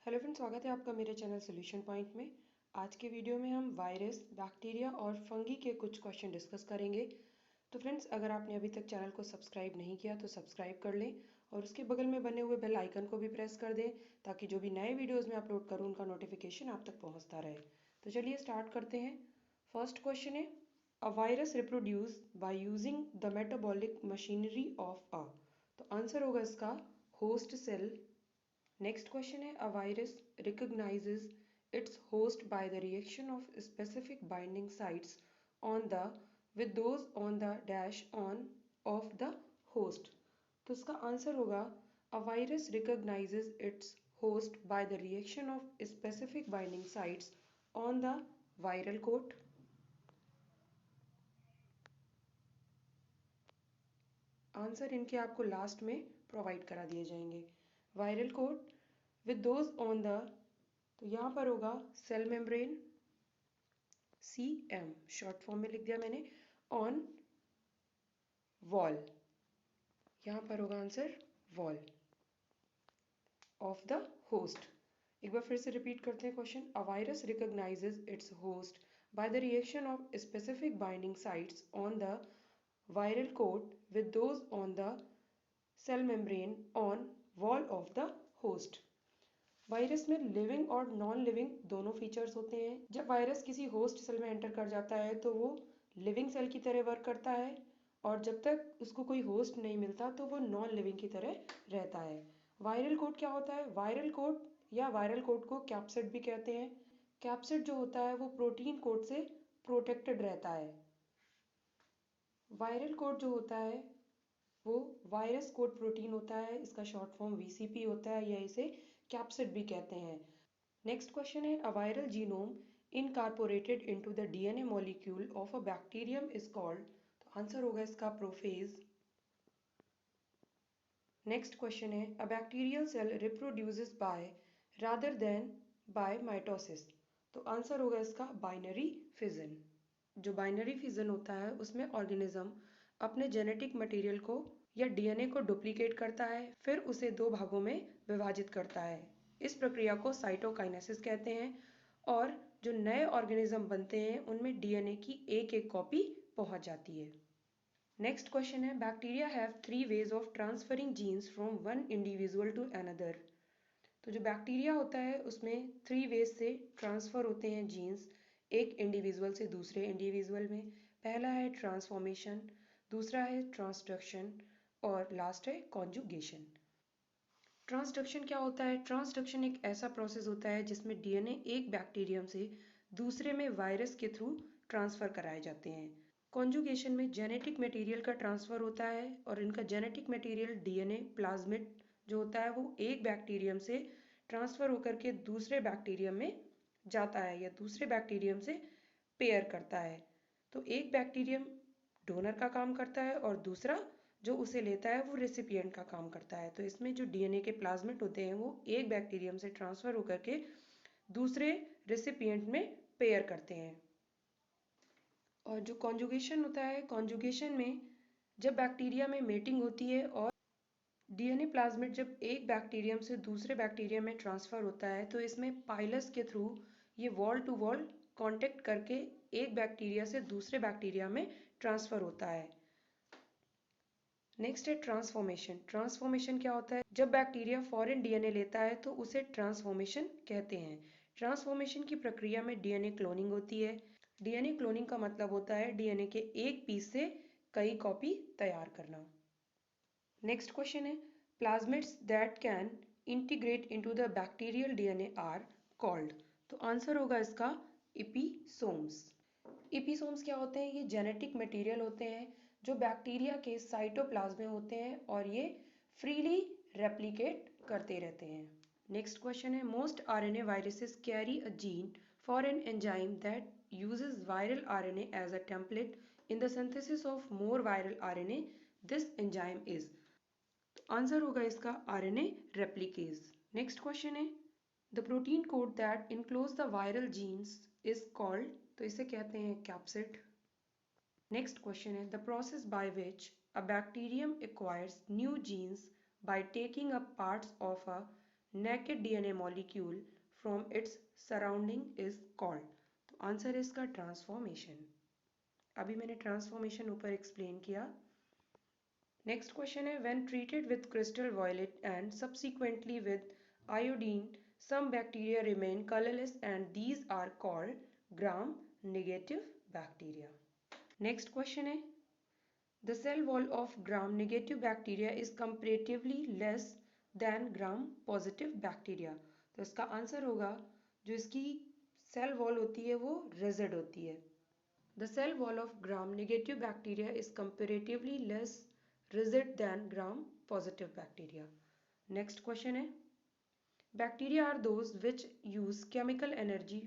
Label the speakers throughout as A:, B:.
A: Hello friends, स्वागत है आपका मेरे चैनल सोल्यूशन पॉइंट में। आज के वीडियो में हम वायरस, बैक्टीरिया और फंगी के कुछ क्वेश्चन डिस्कस करेंगे। तो फ्रेंड्स, अगर आपने अभी तक चैनल को सब्सक्राइब नहीं किया तो सब्सक्राइब कर लें और उसके बगल में बने हुए बेल आइकन को भी प्रेस कर दें ताकि जो भी नए वीडियोज़ में अपलोड करूँ उनका नोटिफिकेशन आप तक पहुँचता रहे। तो चलिए स्टार्ट करते हैं। फर्स्ट क्वेश्चन है, a virus reproduce by using the metabolic machinery of a. तो आंसर होगा इसका होस्ट सेल। Next question है, a virus recognizes its host by the reaction of specific binding sites on the with those on the dash on of the host। तो इसका answer होगा a virus recognizes its host by the reaction of specific binding sites on the viral coat। Answer इनके आपको last में provide करा दिए जाएंगे। Viral coat with those on the, तो यहाँ पर होगा cell membrane, CM short form में लिख दिया मैंने, ऑन वॉल, यहाँ पर होगा answer wall of the host. एक बार फिर से रिपीट करते हैं question. A virus recognizes its host by the reaction of specific binding sites on the viral coat with those on the cell membrane on wall of the host। Virus में living और non living दोनों features होते हैं। जब virus किसी host cell में enter कर जाता है तो वो लिविंग सेल की तरह वर्क करता है और जब तक उसको कोई होस्ट नहीं मिलता तो वो नॉन लिविंग की तरह रहता है। वायरल कोट क्या होता है? वायरल कोट या वायरल कोट को कैप्सिड भी कहते हैं। कैप्सिड जो होता है वो प्रोटीन कोट से प्रोटेक्टेड रहता है। वायरल कोट जो होता है वो वायरस कोट प्रोटीन होता है, इसका शॉर्ट फॉर्म VCP होता है या इसे कैप्सिड भी कहते हैं। नेक्स्ट क्वेश्चन है, a viral genome incorporated into the DNA molecule of a bacterium is called. तो आंसर होगा इसका प्रोफेज। नेक्स्ट क्वेश्चन है, a bacterial cell reproduces by rather than by mitosis. तो आंसर होगा इसका बाइनरी फिजन। जो binary fission होता है उसमें ऑर्गेनिज्म अपने जेनेटिक मटेरियल को या DNA को डुप्लीकेट करता है, फिर उसे दो भागों में विभाजित करता है। इस प्रक्रिया को साइटोकाइनेसिस कहते हैं और जो नए ऑर्गेनिज्म बनते हैं उनमें DNA की एक एक कॉपी पहुंच जाती है। नेक्स्ट क्वेश्चन है, bacteria have 3 ways of transferring genes from one individual to another. तो जो बैक्टीरिया होता है उसमें 3 वेज से ट्रांसफ़र होते हैं जीन्स एक इंडिविजुअल से दूसरे इंडिविजुअल में। पहला है ट्रांसफॉर्मेशन, दूसरा है ट्रांसडक्शन और लास्ट है कॉन्जुगेशन। ट्रांसडक्शन क्या होता है? ट्रांसडक्शन एक ऐसा प्रोसेस होता है जिसमें DNA एक बैक्टीरियम से दूसरे में वायरस के थ्रू ट्रांसफ़र कराए जाते हैं। कॉन्जुगेशन में जेनेटिक मटेरियल का ट्रांसफ़र होता है और इनका जेनेटिक मटेरियल DNA प्लाज्मिड जो होता है वो एक बैक्टीरियम से ट्रांसफ़र होकर के दूसरे बैक्टीरियम में जाता है या दूसरे बैक्टीरियम से पेयर करता है। तो एक बैक्टीरियम डोनर का काम करता है और दूसरा जो उसे लेता है वो रेसिपिएंट का काम करता है। तो इसमें जो DNA के प्लाज्मिड होते हैं वो एक बैक्टीरियम से ट्रांसफ़र होकर के दूसरे रेसिपिएंट में पेयर करते हैं। और जो कॉन्जुगेशन होता है, कॉन्जुगेशन में जब बैक्टीरिया में मेटिंग होती है और DNA प्लाज्मिड जब एक बैक्टीरियम से दूसरे बैक्टीरियम में ट्रांसफ़र होता है तो इसमें पाइलस के थ्रू ये वॉल टू वॉल कांटेक्ट करके एक बैक्टीरिया से दूसरे बैक्टीरिया में ट्रांसफ़र होता है। नेक्स्ट है ट्रांसफॉर्मेशन। ट्रांसफॉर्मेशन क्या होता है? जब बैक्टीरिया फॉरेन DNA लेता है तो उसे ट्रांसफॉर्मेशन कहते हैं। ट्रांसफॉर्मेशन की प्रक्रिया में DNA क्लोनिंग होती है। DNA क्लोनिंग का मतलब होता है DNA के एक पीस से कई कॉपी तैयार करना। नेक्स्ट क्वेश्चन है, plasmids that can integrate into the bacterial DNA are called. तो आंसर होगा इसका इपीसोम्स। इपीसोम्स क्या होते हैं? ये जेनेटिक मटेरियल होते हैं जो बैक्टीरिया के साइटोप्लाज्म में होते हैं और ये फ्रीली रेप्लिकेट करते रहते हैं। नेक्स्ट क्वेश्चन है, most RNA viruses carry a gene for an enzyme that uses viral RNA as a template in the synthesis of more viral RNA. This enzyme is। तो आंसर होगा इसका RNA replicase। Next question है, the protein coat that enclose the viral genes is called. तो इसे कहते हैं capsid. Next question है, the process by which a bacterium acquires new genes by taking up parts of a naked DNA molecule from its surrounding is called? तो answer है इसका transformation. अभी मैंने ट्रांसफॉर्मेशन ऊपर एक्सप्लेन किया। नेक्स्ट क्वेश्चन है when treated with crystal violet and subsequently with iodine some bacteria remain colorless and these are called gram negative bacteria. Next question है the cell wall of gram negative bacteria is comparatively less than gram positive bacteria. तो इसका answer होगा जो इसकी cell wall होती है वो rigid होती है। The cell wall of gram negative bacteria is comparatively less rigid than gram positive bacteria. Next question है bacteria are those which use chemical energy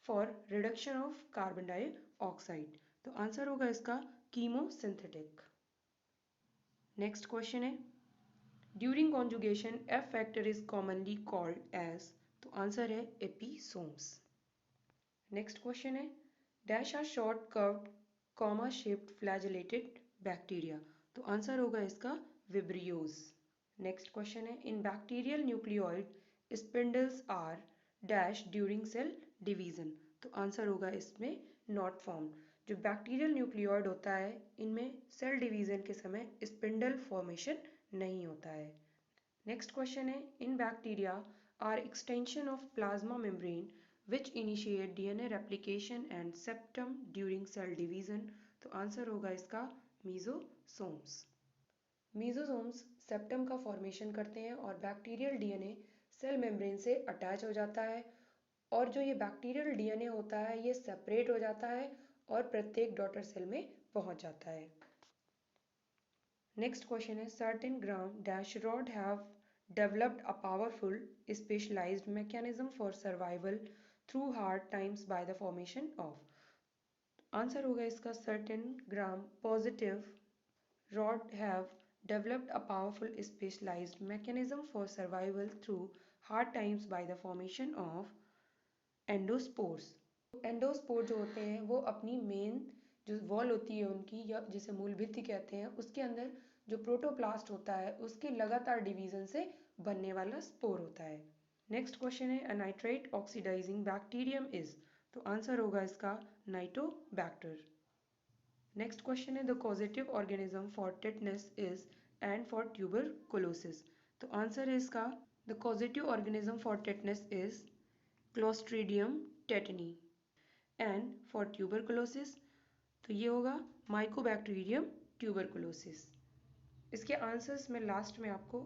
A: for reduction of carbon dioxide. तो answer होगा इसका chemosynthetic. Next question है during conjugation F factor is commonly called as. तो answer है episomes. Next question है dash are short curved comma shaped flagellated bacteria. तो answer होगा इसका vibrios. Next question है in bacterial nucleoid spindles are dash during cell division. तो answer होगा इसमें not formed. जो बैक्टीरियल न्यूक्लियोइड होता है इनमें सेल डिवीजन के समय स्पिंडल फॉर्मेशन नहीं होता है। नेक्स्ट क्वेश्चन है in bacteria are extension of plasma membrane which initiate DNA replication and septum during cell division. तो आंसर होगा इसका मीजोसोम्स। मीजोसोम्स सेप्टम का फॉर्मेशन करते हैं और बैक्टीरियल डीएनए सेल मेम्ब्रेन से अटैच हो जाता है और जो ये बैक्टीरियल डीएनए होता है ये सेपरेट हो जाता है और प्रत्येक डॉटर सेल में पहुंच जाता है। नेक्स्ट क्वेश्चन है certain gram dash rod have developed a powerful specialised mechanism for survival through hard times by the formation of. Answer होगा इसका certain gram positive rod have developed a powerful specialized mechanism for survival through hard times by the formation of endospores. Endospore जो होते हैं वो अपनी main जो wall होती है उनकी या जिसे मूल भित्ति कहते हैं उसके अंदर जो प्रोटोप्लास्ट होता है उसके लगातार डिवीजन से बनने वाला स्पोर होता है। नेक्स्ट क्वेश्चन है a nitrite oxidising bacterium is. तो आंसर होगा इसका नाइटोबैक्टर। नेक्स्ट क्वेश्चन है the causative organism for tetanus is and for tuberculosis. तो आंसर है इसका the causative organism for tetanus is Clostridium tetani and for tuberculosis तो ये होगा माइकोबैक्टीरियम ट्यूबरकुलोसिस। इसके आंसर्स मैं लास्ट में आपको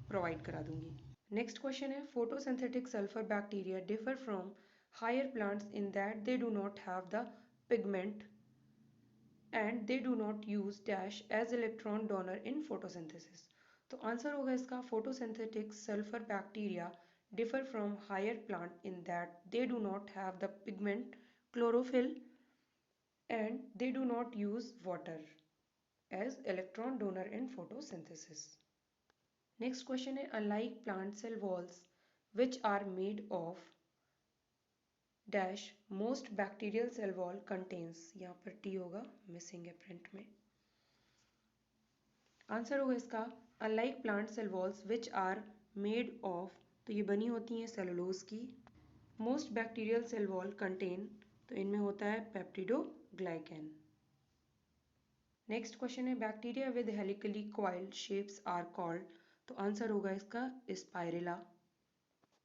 A: प्रोवाइड करा दूंगी। नेक्स्ट क्वेश्चन है photosynthetic sulphur bacteria differ from higher plants in that they do not have the pigment and they do not use dash as electron donor in photosynthesis. तो answer होगा इसका photosynthetic sulfur bacteria differ from higher plant in that they do not have the pigment chlorophyll and they do not use water as electron donor in photosynthesis. Next question है unlike plant cell walls which are made of dash most bacterial cell wall contains. यहाँ पर T होगा missing है print में। Answer होगा इसका unlike plant cell walls which are made of. तो ये बनी होती हैं सेलुलोज की। Most bacterial cell wall contain तो इनमें होता है पेप्टिडोग्लाइकेन। नेक्स्ट क्वेश्चन है bacteria with helically coiled shapes are called. तो आंसर होगा इसका spirilla.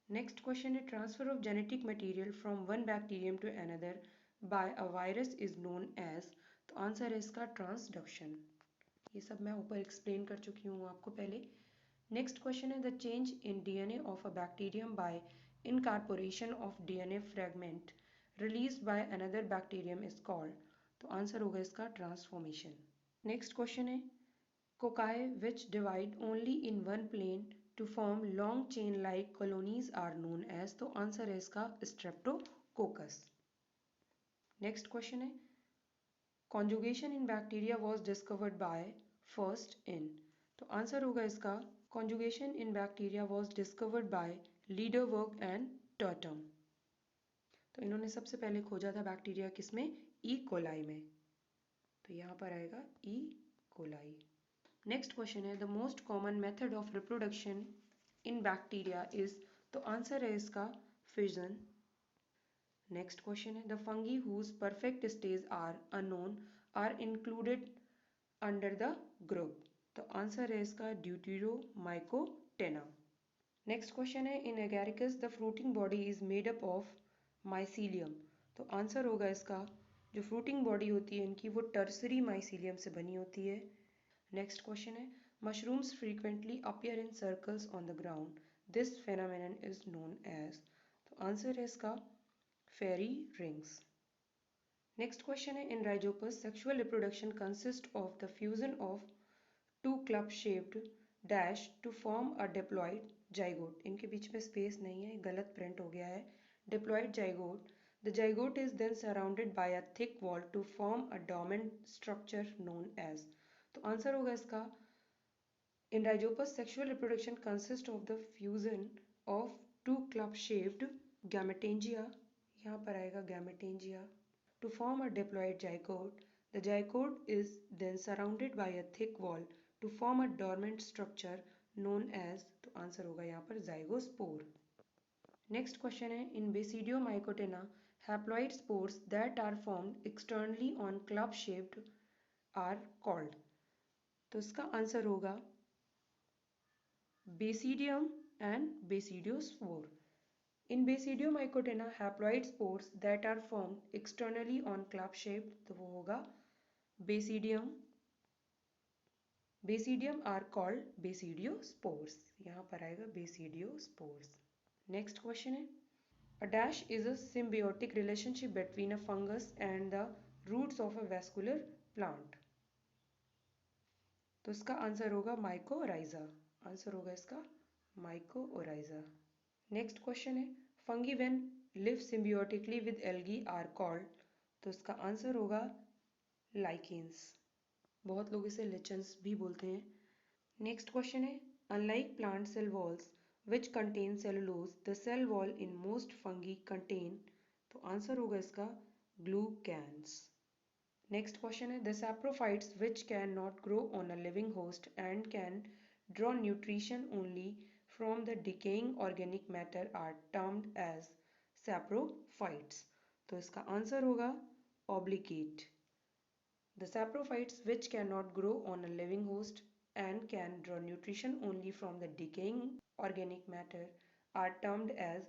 A: Next question is transfer of genetic material from one bacterium to another by a virus is known as। तो answer है इसका transduction. ये सब मैं ऊपर एक्सप्लेन कर चुकी हूँ आपको पहले। नेक्स्ट क्वेश्चन है the change in DNA of a bacterium by incorporation of DNA fragment released by another bacterium is called. तो आंसर होगा इसका ट्रांसफॉर्मेशन। नेक्स्ट क्वेश्चन है cocci which divide only in one plane to form long chain like colonies are known as। तो answer है इसका streptococcus। Next question है conjugation in bacteria was discovered by first in। तो answer होगा इसका conjugation in bacteria was discovered by Liederberg and Totem। तो इन्होंने सबसे पहले खोजा था बैक्टीरिया किसमें ई कोलाई में। तो यहाँ पर आएगा ई कोलाई। नेक्स्ट क्वेश्चन है the most common method of reproduction in bacteria is, तो आंसर है इसका फिजन। नेक्स्ट क्वेश्चन है the fungi whose perfect stage are unknown are included under the group, तो आंसर है इसका ड्यूटेरोमाइकोटेना। नेक्स्ट क्वेश्चन है in agaricus the fruiting body is made up of mycelium, तो answer होगा इसका जो फ्रूटिंग बॉडी होती है इनकी वो टर्सरी माइसीलियम से बनी होती है। नेक्स्ट क्वेश्चन है mushrooms frequently appear in circles on the ground, this phenomenon is known as, तो आंसर है इसका फेरी रिंग्स। नेक्स्ट क्वेश्चन है in rhizopus sexual reproduction consist of the fusion of two club shaped dash to form a diploid zygote, इनके बीच में space नहीं है, गलत प्रिंट हो गया है, diploid zygote, the zygote is then surrounded by a thick wall to form a dormant structure known as, तो आंसर होगा इसका in rhizopus sexual reproduction consist of the fusion of two club shaped gametangia, यहाँ पर आएगा gametangia, to form a diploid zygote. The zygote is then surrounded by a thick wall to form a dormant structure known as, तो answer होगा यहाँ पर zygospore. Next question है इन बेसिडियोमाइकोटेना haploid spores that are formed externally on club shaped are called, तो इसका answer होगा basidium and basidiospore. In Basidiomycotena, haploid spores that are formed externally on club shaped, तो वो होगा Basidium. Basidium are called Basidiospores. यहाँ पर आएगा Basidiospores. Next question है A dash is a symbiotic relationship between a fungus and the roots of a vascular plant. तो इसका answer होगा Mycorrhiza. आंसर होगा इसका Mycorrhiza. नेक्स्ट क्वेश्चन है fungi when live symbiotically with algae are called, तो इसका answer होगा lichens, बहुत लोग इसे लिचन्स भी बोलते हैं। नेक्स्ट क्वेश्चन है unlike plant cell walls which contain cellulose the cell wall in most fungi contain, तो आंसर होगा इसका ग्लूकैन्स। नेक्स्ट क्वेश्चन है the saprophytes which can not grow on a living host and can draw nutrition only from the decaying organic matter are termed as saprophytes, तो इसका answer होगा obligate. The saprophytes which cannot grow on a living host and can draw nutrition only from the decaying organic matter are termed as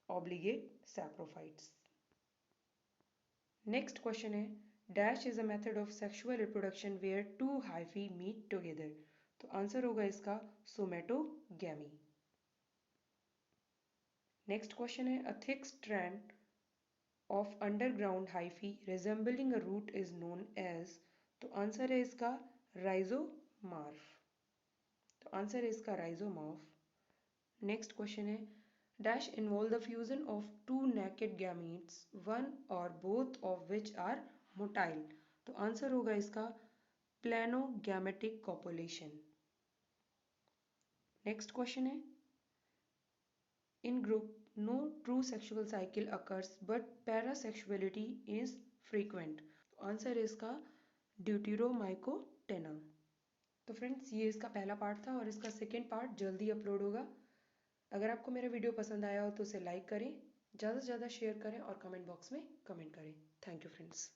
A: obligate saprophytes. Next question है dash is a method of sexual reproduction where two hyphae meet together, तो answer होगा इसका somatogamy. Next question है a thick strand of underground hyphae resembling a root is known as, तो answer है इसका rhizomorph, तो answer है इसका राइजोमार्फ। नेक्स्ट क्वेश्चन है dash involve the fusion of two naked gametes one और both of which are motile, तो answer होगा इसका प्लेनोगैमेटिक कॉपुलेशन। नेक्स्ट क्वेश्चन है in group no true sexual cycle occurs but parasexuality is frequent, तो answer है इसका ड्यूटेरोमाइकोटेना। तो friends ये इसका पहला पार्ट था और इसका सेकेंड पार्ट जल्दी अपलोड होगा। अगर आपको मेरा वीडियो पसंद आया हो तो उसे लाइक करें, ज़्यादा से ज़्यादा शेयर करें और कमेंट बॉक्स में कमेंट करें। Thank you friends.